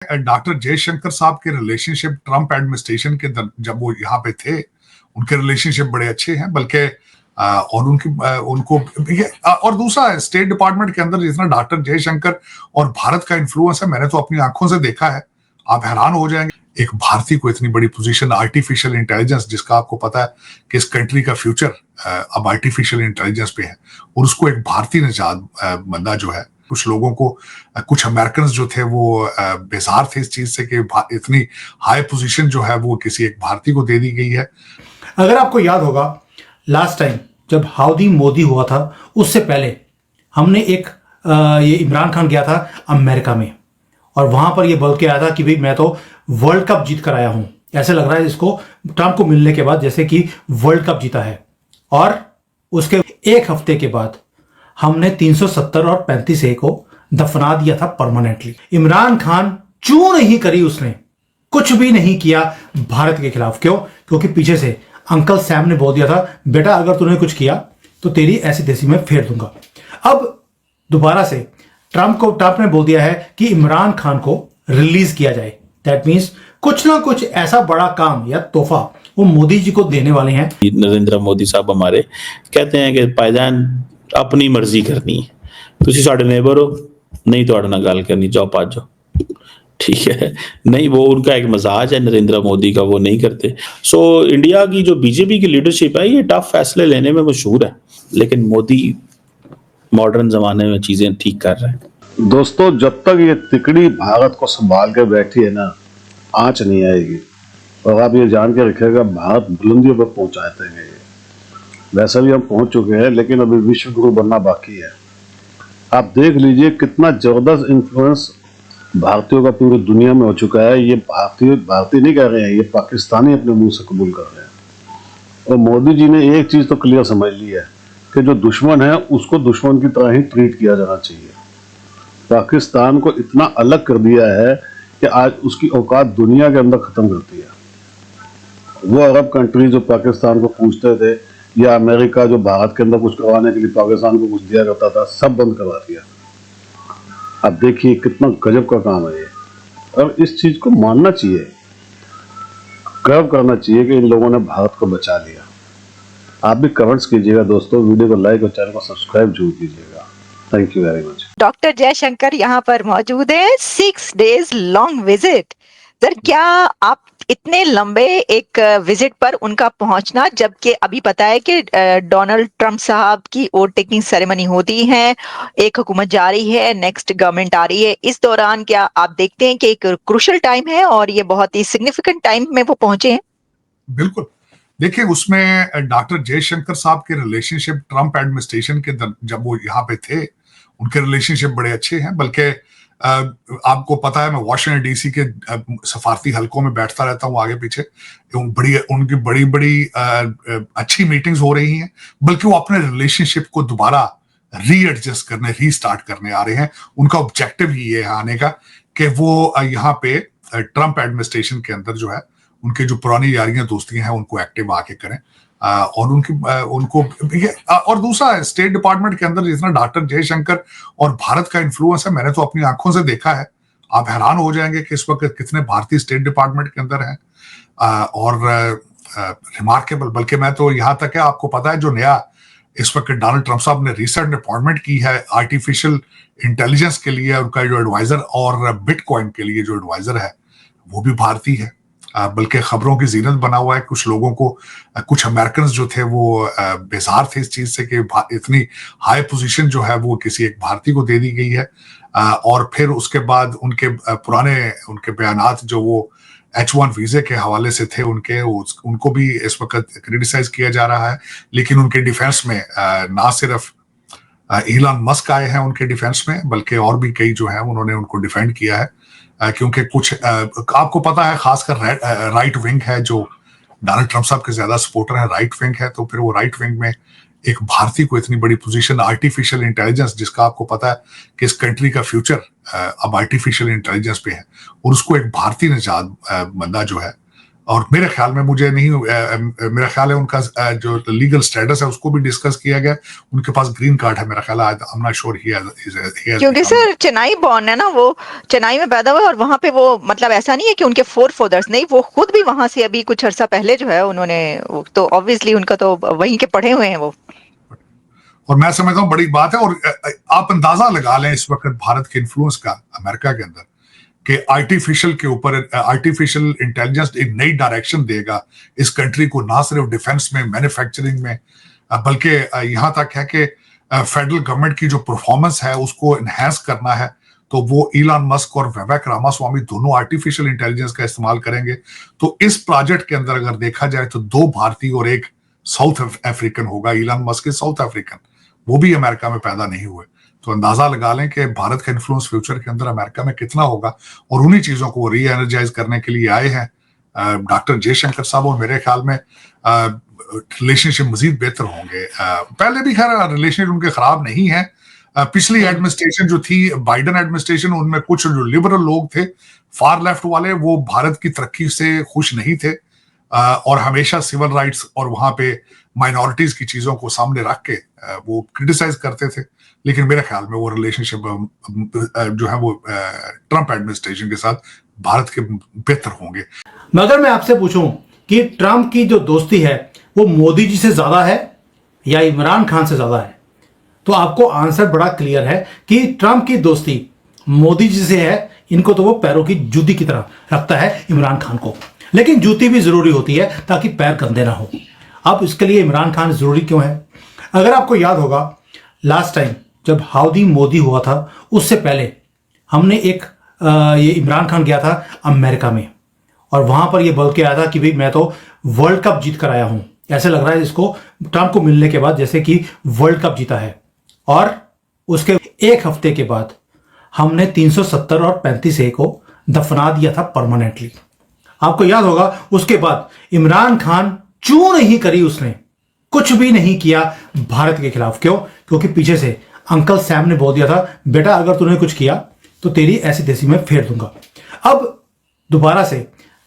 Doctor Jaishankar साहब के relationship Trump administration के जब वो यहाँ पे थे, उनके रिलेशनशिप बड़े अच्छे हैं। बल्कि और उनको और दूसरा स्टेट डिपार्टमेंट के अंदर जितना डॉक्टर जयशंकर और भारत का इन्फ्लुएंस है, मैंने तो अपनी आंखों से देखा है, आप हैरान हो जाएंगे। एक भारतीय को इतनी बड़ी पोजीशन, आर्टिफिशियल इंटेलिजेंस, जिसका आपको पता है कि इस कंट्री का फ्यूचर अब आर्टिफिशियल इंटेलिजेंस पे है, और उसको एक भारतीय निजात बंदा जो है, कुछ लोगों को, कुछ अमेरिकन जो थे वो बेजार थे इस चीज से कि इतनी हाई पोजीशन जो है वो किसी एक भारतीय को दे दी गई है। अगर आपको याद होगा, लास्ट टाइम जब हाउडी मोदी हुआ था, उससे पहले हमने ये इमरान खान गया था अमेरिका में, और वहां पर ये बोल के आया था कि भाई मैं तो वर्ल्ड कप जीत कर आया हूं। ऐसे लग रहा है इसको ट्रंप को मिलने के बाद जैसे कि वर्ल्ड कप जीता है। और उसके एक हफ्ते के बाद हमने 370 और 35A को दफना दिया था परमानेंटली। इमरान खान चूं नहीं करी, उसने कुछ भी नहीं किया भारत के खिलाफ। क्यों? क्योंकि पीछे से अंकल सैम ने बोल दिया था, बेटा अगर तूने कुछ किया तो तेरी ऐसी तैसी में फेर दूंगा। अब दोबारा से ट्रंप ने बोल दिया है कि इमरान खान को रिलीज किया जाए। दैट मीन्स कुछ ना कुछ ऐसा बड़ा काम या तोहफा वो मोदी जी को देने वाले हैं। नरेंद्र मोदी साहब हमारे कहते हैं कि भाईजान अपनी मर्जी करनी है, तुसी साडे नेबर हो, नहीं तुहाडे नाल गल करनी, जाओ भज जाओ, ठीक है। नहीं, वो उनका एक मजाज है नरेंद्र मोदी का, वो नहीं करते। सो इंडिया की जो बीजेपी की लीडरशिप है ये टफ फैसले लेने में मशहूर है, लेकिन मोदी मॉडर्न जमाने में चीजें ठीक कर रहे हैं। दोस्तों, जब तक ये तिकड़ी भारत को संभाल के बैठी है ना, आंच नहीं आएगी। और आप ये जान के रखिएगा, भारत बुलंदियों पर पहुंचाते हैं। वैसे भी हम पहुंच चुके हैं, लेकिन अभी विश्व गुरु बनना बाकी है। आप देख लीजिए कितना जबरदस्त इन्फ्लुएंस भारतीयों का पूरी दुनिया में हो चुका है। ये भारतीय नहीं कह रहे हैं, ये पाकिस्तानी अपने मुंह से कबूल कर रहे हैं। और मोदी जी ने एक चीज तो क्लियर समझ ली है कि जो दुश्मन है उसको दुश्मन की तरह ही ट्रीट किया जाना चाहिए। पाकिस्तान को इतना अलग कर दिया है कि आज उसकी औकात दुनिया के अंदर खत्म करती है। वो अरब कंट्री जो पाकिस्तान को पूछते थे, या अमेरिका जो भारत के अंदर कुछ करवाने के लिए पाकिस्तान को कुछ दिया करता था, सब बंद करवा दिया। अब देखिए कितना गजब का काम है ये, और इस चीज को मानना चाहिए, गर्व करना चाहिए कि इन लोगों ने भारत को बचा लिया। आप भी कमेंट्स कीजिएगा दोस्तों, वीडियो को लाइक और चैनल को सब्सक्राइब जरूर कीजिएगा। Thank you very much. Doctor Jaishankar यहाँ पर मौजूद है, 6 days लॉन्ग विजिट। सर, क्या आप इतने लंबे एक विजिट पर उनका पहुंचना, जबकि अभी पता है कि डोनाल्ड ट्रंप साहब की वोट टेकिंग सेरेमनी होती है, एक हुकूमत जा रही है, नेक्स्ट गवर्नमेंट आ रही है, इस दौरान क्या आप देखते हैं कि एक क्रूशियल टाइम है और ये बहुत ही सिग्निफिकेंट टाइम में वो पहुंचे हैं? बिल्कुल। देखिए, उसमें डॉक्टर जयशंकर साहब के रिलेशनशिप ट्रंप एडमिनिस्ट्रेशन के जब वो यहाँ पे थे, उनके रिलेशनशिप बड़े अच्छे हैं। बल्कि आपको पता है, मैं वॉशिंगटन डीसी के सफारती हलकों में बैठता रहता हूँ आगे पीछे। उनकी बड़ी बड़ी अच्छी मीटिंग्स हो रही हैं। बल्कि वो अपने रिलेशनशिप को दोबारा रीएडजस्ट करने, रीस्टार्ट करने आ रहे हैं। उनका ऑब्जेक्टिव ही ये है आने का कि वो यहाँ पे ट्रंप एडमिनिस्ट्रेशन के अंदर जो है, उनके जो पुरानी यारियां दोस्तियां हैं उनको एक्टिव आके करें। और उनको और दूसरा स्टेट डिपार्टमेंट के अंदर जितना डॉक्टर जयशंकर और भारत का इन्फ्लुएंस है, मैंने तो अपनी आंखों से देखा है। आप हैरान हो जाएंगे कि इस वक्त कितने भारतीय स्टेट डिपार्टमेंट के अंदर हैं। और रिमार्केबल, बल्कि मैं तो यहाँ तक है, आपको पता है जो नया इस वक्त डोनाल्ड ट्रंप साहब ने रिसेंट अपॉइंटमेंट की है आर्टिफिशियल इंटेलिजेंस के लिए, उनका जो एडवाइजर, और बिटकॉइन के लिए जो एडवाइजर है वो भी भारतीय है। बल्कि खबरों की जीनत बना हुआ है। कुछ लोगों को, कुछ अमेरिकन जो थे वो बेजार थे इस चीज से कि इतनी हाई पोजीशन जो है वो किसी एक भारतीय को दे दी गई है। और फिर उसके बाद उनके उनके बयानात जो वो H1 वीजे के हवाले से थे, उनको भी इस वक्त क्रिटिसाइज किया जा रहा है। लेकिन उनके डिफेंस में ना सिर्फ इलॉन मस्क आए हैं उनके डिफेंस में, बल्कि और भी कई जो है उन्होंने उनको डिफेंड किया है। क्योंकि कुछ आपको पता है, खासकर राइट विंग है जो डोनाल्ड ट्रंप साहब के ज्यादा सपोर्टर है, राइट विंग है। तो फिर वो राइट विंग में एक भारतीय को इतनी बड़ी पोजीशन, आर्टिफिशियल इंटेलिजेंस, जिसका आपको पता है कि इस कंट्री का फ्यूचर अब आर्टिफिशियल इंटेलिजेंस पे है, और उसको एक भारतीय निजात बंदा जो है, और मेरे ख्याल में मुझे नहीं मेरा ख्याल है उनका जो लीगल स्टेटस है उसको भी डिस्कस किया गया, उनके पास ग्रीन कार्ड है मेरा ख्याल है, I am not sure he has क्योंकि सर चेन्नई बॉर्न है ना, वो चेन्नई में पैदा हुआ और वहां पे वो मतलब ऐसा नहीं है कि उनके फोर फादर्स, नहीं वो खुद भी वहां से अभी कुछ अर्सा पहले जो है उन्होंने तो ऑब्वियसली उनका तो वहीं के पढ़े हुए हैं वो। और मैं समझता हूँ बड़ी बात है। और आप अंदाजा लगा लें इस वक्त भारत के इन्फ्लुएंस का अमेरिका के अंदर कि आर्टिफिशियल के ऊपर आर्टिफिशियल इंटेलिजेंस एक नई डायरेक्शन देगा इस कंट्री को, ना सिर्फ डिफेंस में, मैन्युफैक्चरिंग में, बल्कि यहां तक है कि फेडरल गवर्नमेंट की जो परफॉर्मेंस है उसको एनहेंस करना है, तो वो इलॉन मस्क और विवेक रामास्वामी दोनों आर्टिफिशियल इंटेलिजेंस का इस्तेमाल करेंगे। तो इस प्रोजेक्ट के अंदर अगर देखा जाए तो 2 भारतीय और 1 साउथ अफ्रीकन होगा। इलॉन मस्क के साउथ अफ्रीकन, वो भी अमेरिका में पैदा नहीं हुए। तो अंदाजा लगा लें कि भारत का इन्फ्लुएंस फ्यूचर के अंदर अमेरिका में कितना होगा। और उन्हीं चीजों को री एनर्जाइज करने के लिए आए हैं डॉक्टर जयशंकर साहब, और मेरे ख्याल में रिलेशनशिप मजीद बेहतर होंगे। पहले भी खैर रिलेशनशिप उनके खराब नहीं है। पिछली एडमिनिस्ट्रेशन जो थी बाइडन एडमिनिस्ट्रेशन, उनमें कुछ जो लिबरल लोग थे, फार लेफ्ट वाले, वो भारत की तरक्की से खुश नहीं थे और हमेशा सिविल राइट्स और वहां पे माइनॉरिटीज की चीजों को सामने रख के वो क्रिटिसाइज करते थे। लेकिन मेरे ख्याल में वो रिलेशनशिप जो है वो ट्रंप एडमिनिस्ट्रेशन के साथ भारत के बेहतर होंगे। मगर मैं आपसे पूछूं कि ट्रंप की जो दोस्ती है वो मोदी जी से ज्यादा है या इमरान खान से ज्यादा है, तो आपको आंसर बड़ा क्लियर है कि ट्रंप की दोस्ती मोदी जी से है। इनको तो वो पैरों की जूती की तरह रखता है इमरान खान को, लेकिन जूती भी जरूरी होती है ताकि पैर गंदे ना हो। अब इसके लिए इमरान खान जरूरी क्यों है? अगर आपको याद होगा लास्ट टाइम जब हाउडी मोदी हुआ था उससे पहले हमने एक ये इमरान खान गया था अमेरिका में और वहां पर ये बोल के आया था कि भाई मैं तो वर्ल्ड कप जीत कर आया हूं। ऐसे लग रहा है इसको ट्रंप को मिलने के बाद जैसे कि वर्ल्ड कप जीता है। और उसके 1 हफ्ते के बाद हमने 370 और 35A को दफना दिया था परमानेंटली। आपको याद होगा उसके बाद इमरान खान चूं नहीं करी, उसने कुछ भी नहीं किया भारत के खिलाफ। क्यों? क्योंकि पीछे से अंकल सैम ने बोल दिया था बेटा अगर तूने कुछ किया तो तेरी ऐसी तैसी में फेर दूंगा। अब दोबारा से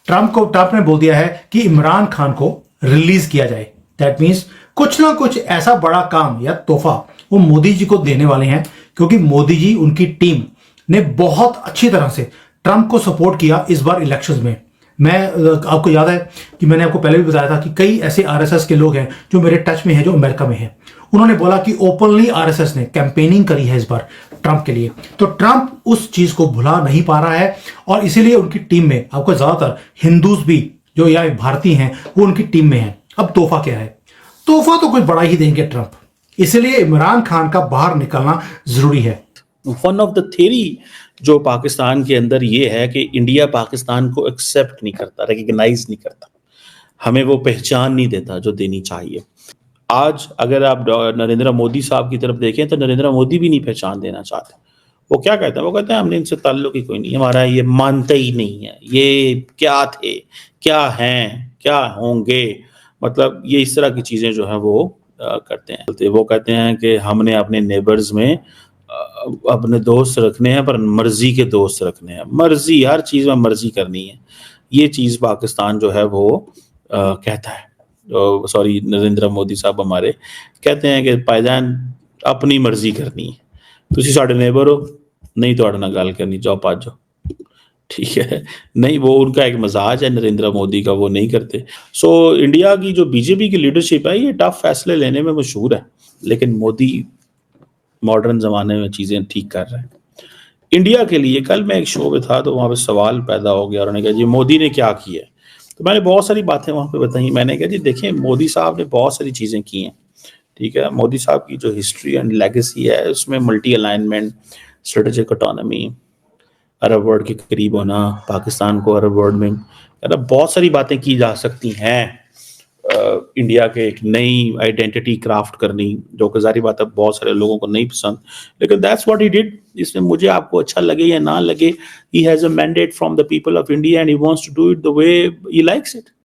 ट्रंप ने बोल दिया है कि इमरान खान को रिलीज किया जाए। दैट मीन्स कुछ ना कुछ ऐसा बड़ा काम या तोहफा वो मोदी जी को देने वाले हैं, क्योंकि मोदी जी उनकी टीम ने बहुत अच्छी तरह से ट्रंप को सपोर्ट किया इस बार इलेक्शंस में। मैं आपको याद है कि मैंने आपको पहले भी बताया था कि कई ऐसे आरएसएस के लोग हैं जो मेरे टच में हैं जो अमेरिका में हैं। उन्होंने बोला कि ओपनली आरएसएस ने कैंपेनिंग करी है इस बार ट्रंप के लिए। तो ट्रंप उस चीज को भुला नहीं पा रहा है और इसीलिए उनकी टीम में आपको ज्यादातर हिंदूज भी जो या भारतीय हैं वो उनकी टीम में हैं। अब तोहफा क्या है? तोहफा तो कुछ बड़ा ही देंगे ट्रंप, इसलिए इमरान खान का बाहर निकलना जरूरी है। वन ऑफ द थ्योरी जो पाकिस्तान के अंदर ये है कि इंडिया पाकिस्तान को एक्सेप्ट नहीं करता, रिकग्नाइज नहीं करता, हमें वो पहचान नहीं देता जो देनी चाहिए। आज अगर आप नरेंद्र मोदी साहब की तरफ देखें तो नरेंद्र मोदी भी नहीं पहचान देना चाहते। वो क्या कहते हैं? वो कहते हैं हमने इनसे ताल्लुक ही कोई नहीं, हमारा ये मानते ही नहीं है, ये क्या थे, क्या हैं, क्या होंगे, मतलब ये इस तरह की चीजें जो है वो करते हैं। वो कहते हैं कि हमने अपने नेबर्स में अपने दोस्त रखने हैं पर मर्जी के दोस्त रखने हैं, मर्जी, हर चीज में मर्जी करनी है। ये चीज पाकिस्तान जो है वो कहता है। सॉरी, नरेंद्र मोदी साहब हमारे कहते हैं कि पायदान अपनी मर्जी करनी है, तुसी साडे नेबर हो, नहीं तुहाडे नाल गल करनी, जाओ भज जाओ, ठीक है। नहीं, वो उनका एक मजाज है नरेंद्र मोदी का, वो नहीं करते। सो इंडिया की जो बीजेपी की लीडरशिप है ये टफ फैसले लेने में मशहूर है, लेकिन मोदी मॉडर्न जमाने में चीजें ठीक कर रहे हैं इंडिया के लिए। कल मैं एक शो में था तो वहां पे सवाल पैदा हो गया, उन्होंने कहा जी मोदी ने क्या किया है, तो मैंने बहुत सारी बातें वहां पे बताई। मैंने कहा जी देखिए मोदी साहब ने बहुत सारी चीजें की हैं, ठीक है। मोदी साहब की जो हिस्ट्री एंड लेगेसी है उसमें multi alignment, strategic autonomy, Arab world के करीब होना, पाकिस्तान को अरब वर्ल्ड में, बहुत सारी बातें की जा सकती हैं। इंडिया के एक नई आइडेंटिटी क्राफ्ट करनी, जो कि जारी बात है बहुत सारे लोगों को नहीं पसंद, लेकिन दैट्स व्हाट ही डिड। इसमें मुझे आपको अच्छा लगे या ना लगे, he has a mandate from the people of India and he wants to do it the way he likes it.